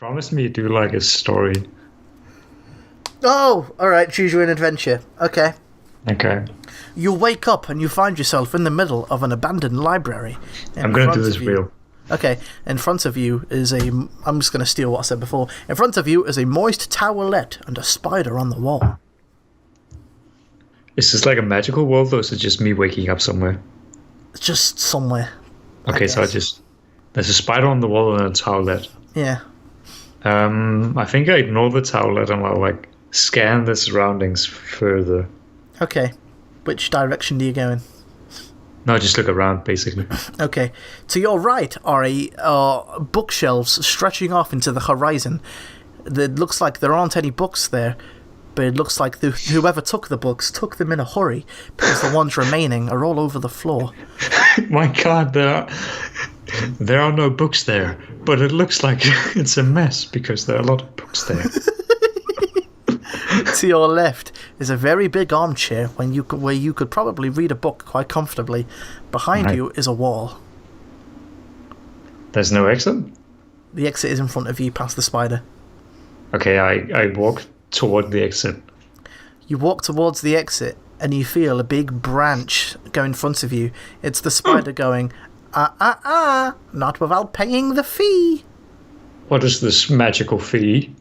Promise me you do like a story. Oh, alright, choose your own adventure. Okay. Okay. You wake up and you find yourself in the middle of an abandoned library. I'm going to do this real. Okay, in front of you is I'm just going to steal what I said before. In front of you is a moist towelette and a spider on the wall. Is this like a magical world, or is it just me waking up somewhere? It's just somewhere. Okay, so there's a spider on the wall and a towelette. Yeah. I think I ignore the towelette and I'll like scan the surroundings further. Okay. Which direction do you go in? No, just look around, basically. Okay. To your right are bookshelves stretching off into the horizon. It looks like there aren't any books there, but it looks like whoever took the books took them in a hurry, because the ones remaining are all over the floor. My God, there are no books there, but it looks like it's a mess because there are a lot of books there. To your left is a very big armchair where you could probably read a book quite comfortably. Behind you is a wall. There's no exit? The exit is in front of you, past the spider. Okay, I walk toward the exit. You walk towards the exit and you feel a big branch go in front of you. It's the spider going, not without paying the fee. What is this magical fee?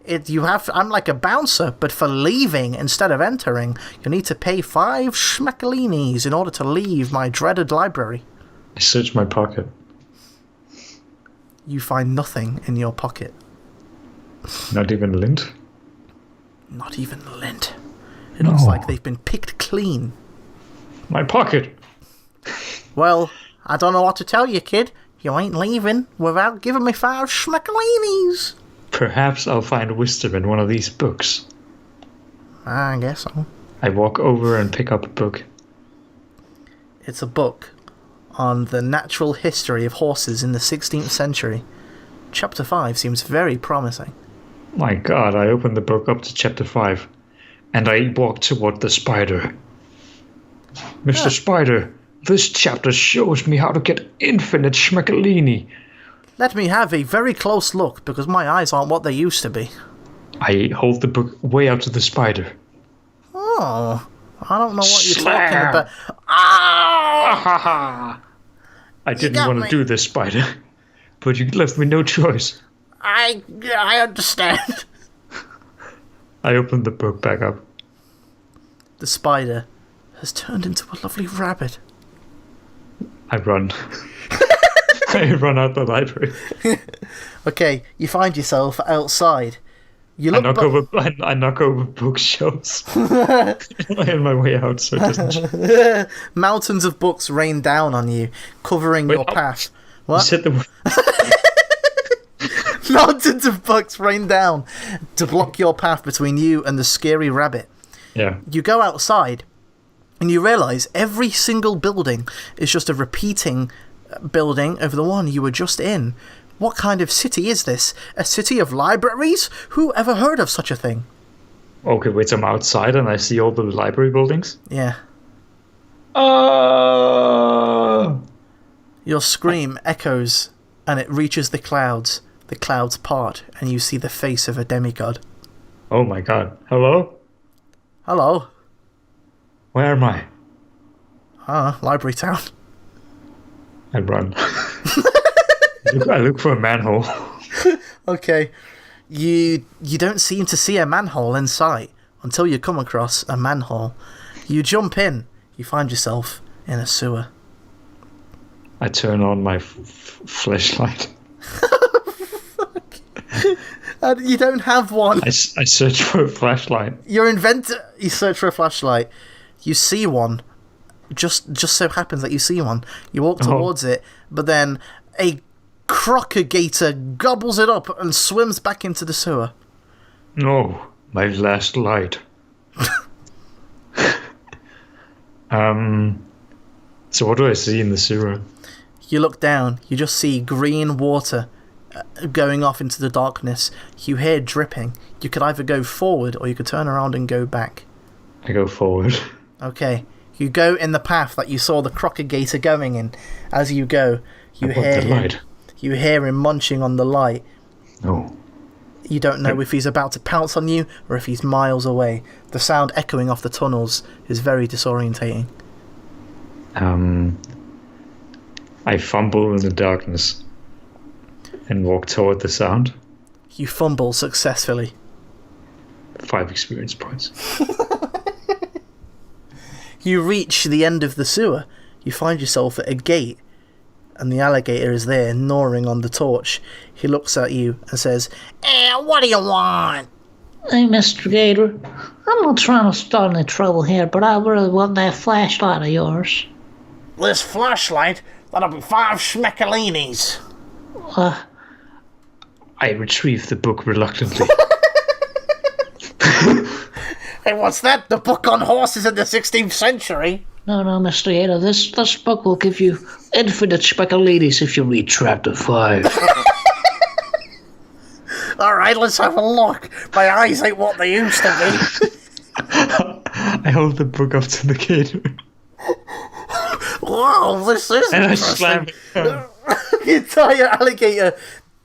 I'm like a bouncer, but for leaving instead of entering, you need to pay 5 schmeckalinis in order to leave my dreaded library. I search my pocket. You find nothing in your pocket. Not even lint? Not even lint. It looks like they've been picked clean. My pocket! Well, I don't know what to tell you, kid. You ain't leaving without giving me 5 schmeckalinis. Perhaps I'll find wisdom in one of these books. I guess so. I walk over and pick up a book. It's a book on the natural history of horses in the 16th century. Chapter 5 seems very promising. My God, I open the book up to chapter 5, and I walk toward the spider. Mr. Spider, this chapter shows me how to get infinite schmeckalini. Let me have a very close look, because my eyes aren't what they used to be. I hold the book way out to the spider. Oh, I don't know what you're Slam. talking about. Ah! I didn't want to do this, spider, but you left me no choice. I understand. I opened the book back up. The spider has turned into a lovely rabbit. I run. I run out the library. Okay, you find yourself outside. You I look knock over bookshelves on my way out, so it doesn't. Mountains of books rain down on you, covering your path. What? You said the Mountains of books rain down to block your path between you and the scary rabbit. Yeah. You go outside, and you realise every single building is just a repeating building of the one you were just in. What kind of city is this? A city of libraries? Who ever heard of such a thing? Okay, wait, I'm outside and I see all the library buildings? Yeah. Oh! Your scream echoes, and it reaches the clouds. The clouds part, and you see the face of a demigod. Oh my God. Hello? Hello. Where am I? Library town. I run. I look for a manhole. Okay. You don't seem to see a manhole in sight until you come across a manhole. You jump in. You find yourself in a sewer. I turn on my flashlight. You don't have one. I search for a flashlight. You're inventor. You search for a flashlight. You see one. Just so happens that you see one. You walk towards it, but then a crocagator gobbles it up and swims back into the sewer. No, my last light. So what do I see in the sewer? You look down. You just see green water going off into the darkness. You hear dripping. You could either go forward or you could turn around and go back. I go forward. Okay. You go in the path that you saw the crocagator going in. As you go, you hear him munching on the light. No. You don't know if he's about to pounce on you or if he's miles away. The sound echoing off the tunnels is very disorientating. I fumble in the darkness and walk toward the sound. You fumble successfully. 5 experience points. You reach the end of the sewer. You find yourself at a gate, and the alligator is there, gnawing on the torch. He looks at you and says, what do you want? Hey, Mr. Gator, I'm not trying to start any trouble here, but I really want that flashlight of yours. This flashlight? That'll be 5 schmeckalinis. I retrieve the book reluctantly. Hey, what's that? The book on horses in the 16th century? No, Mr. Gator, this book will give you infinite speculations if you read chapter 5. Alright, let's have a look. My eyes ain't what they used to be. I hold the book up to the gator. Wow, this is And I interesting. slam it. The entire alligator,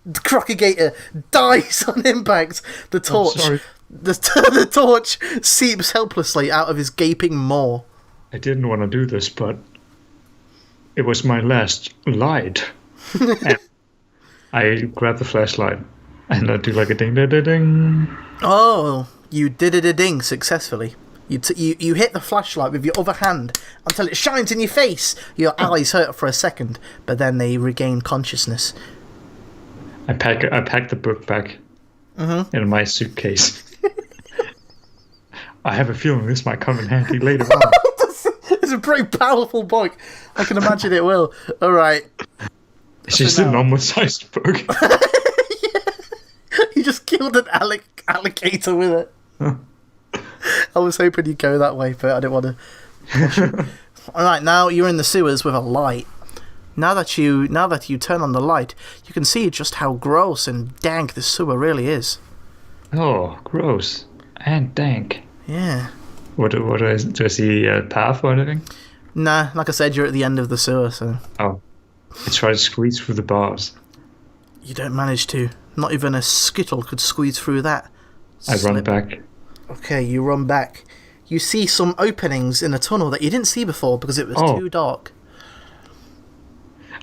crocagator, dies on impact. The torch, sorry. the torch seeps helplessly out of his gaping maw. I didn't want to do this, but it was my last light. And I grab the flashlight and I do like a ding, ding, ding, ding. Oh, you did it a ding successfully. You hit the flashlight with your other hand until it shines in your face. Your eyes hurt for a second, but then they regain consciousness. I pack the book back in my suitcase. I have a feeling this might come in handy later on. It's a pretty powerful book. I can imagine it will. All right. It's just a normal-sized book. You just killed an alligator with it. I was hoping you'd go that way, but I didn't want to. Alright, now you're in the sewers with a light. Now that you turn on the light, you can see just how gross and dank the sewer really is. Oh, gross. And dank. Yeah. Do I see a path or anything? Nah, like I said, you're at the end of the sewer, so... Oh. I try to squeeze through the bars. You don't manage to. Not even a skittle could squeeze through that. I run back. Okay, you run back. You see some openings in a tunnel that you didn't see before because it was too dark.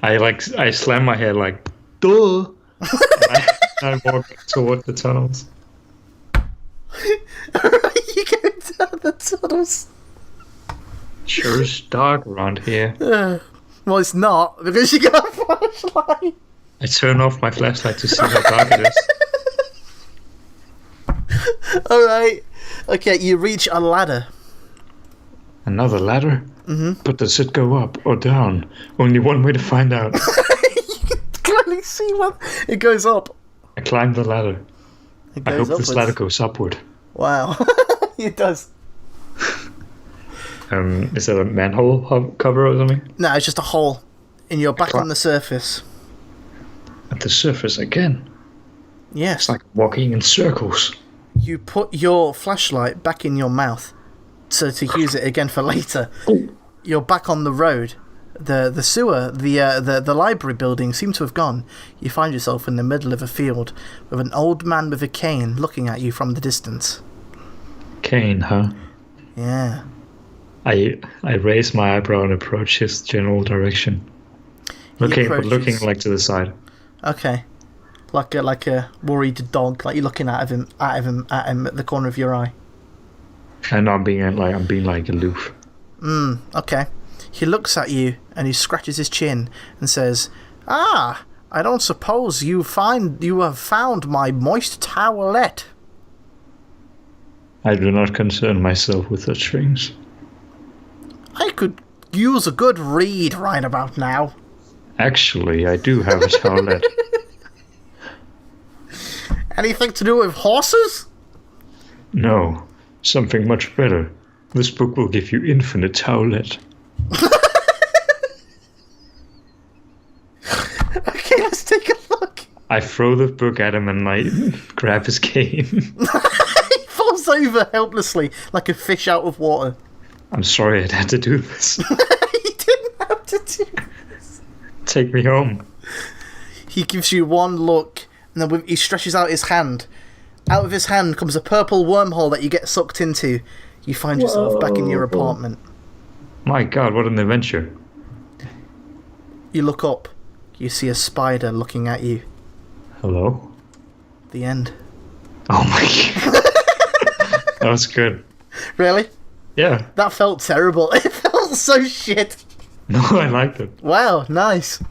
I slam my head like, duh! I walk toward the tunnels. Alright, you go down the tunnels. Sure is dark around here. Well, it's not, because you got a flashlight. I turn off my flashlight to see how dark it is. Alright. Okay, you reach a ladder. Another ladder? Mm-hmm. But does it go up or down? Only one way to find out. You can clearly see what it goes up. I climb the ladder. It I goes hope upwards. this ladder goes upward. Wow. It does. Is that a manhole cover or something? No, it's just a hole. And you're back on the surface. At the surface again? Yes. It's like walking in circles. You put your flashlight back in your mouth to use it again for later. You're back on the road. The sewer, the library building seem to have gone. You find yourself in the middle of a field with an old man with a cane looking at you from the distance. Kane, huh? Yeah. I raise my eyebrow and approach his general direction. Looking like to the side. Okay. Like a worried dog, like you're looking at him at the corner of your eye. And I'm being aloof. Okay. He looks at you and he scratches his chin and says, "Ah, I don't suppose you have found my moist towelette." I do not concern myself with such things. I could use a good read right about now. Actually, I do have a towelette. Anything to do with horses? No, something much better. This book will give you infinite towelette. Okay, let's take a look. I throw the book at him and I grab his cane. He falls over helplessly like a fish out of water. I'm sorry I had to do this. He didn't have to do. Take me home. He gives you one look And then he stretches out his hand. Out of his hand comes a purple wormhole that you get sucked into. You find yourself back in your apartment. My God, what an adventure. You look up. You see a spider looking at you. Hello? The end. Oh my God. That was good. Really? Yeah. That felt terrible. It felt so shit. No, I liked it. Wow, nice.